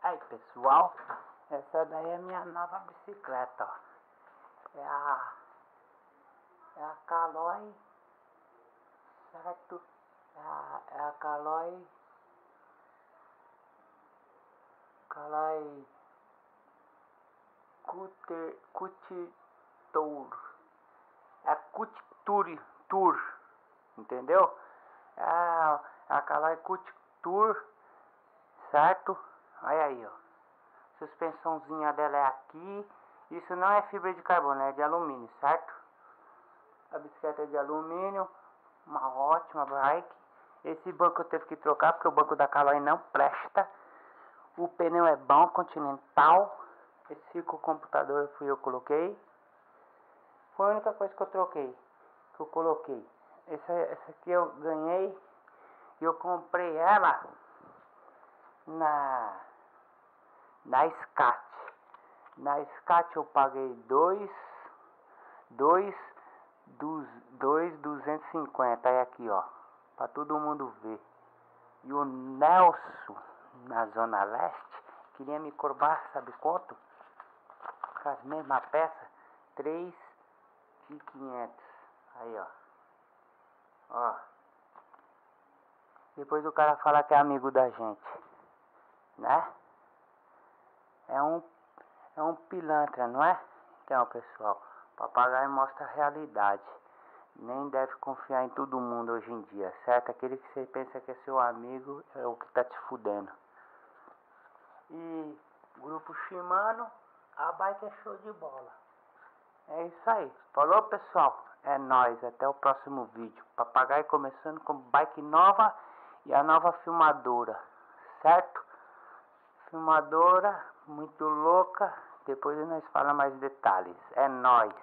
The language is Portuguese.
Aí pessoal, essa daí é a minha nova bicicleta, ó. É a Caloi, certo? É a Caloi Couture. É a Couture Tour, entendeu? É a Caloi Couture, certo? Olha aí, ó. Suspensãozinha dela é aqui. Isso não é fibra de carbono, é de alumínio, certo? A bicicleta é de alumínio, uma ótima bike. Esse banco eu teve que trocar porque o banco da Caloi não presta. O pneu é bom, Continental. Esse computador fui eu que coloquei. Foi a única coisa que eu troquei, que eu coloquei. Essa aqui eu ganhei e eu comprei ela na SCAT. Na SCAT eu paguei 250. Aí aqui, ó, pra todo mundo ver. E o Nelson, na Zona Leste, queria me cobrar, sabe quanto? Com as mesmas peças, 3.500. Aí, ó. Ó. Depois o cara fala que é amigo da gente, né? É um pilantra, não é? Então, pessoal, papagaio mostra a realidade. Nem deve confiar em todo mundo hoje em dia, certo? Aquele que você pensa que é seu amigo é o que tá te fudendo. E grupo Shimano, a bike é show de bola. É isso aí. Falou, pessoal? É nóis. Até o próximo vídeo. Papagaio começando com bike nova e a nova filmadora, certo? Filmadora muito louca. Depois nós falamos mais detalhes. É nóis.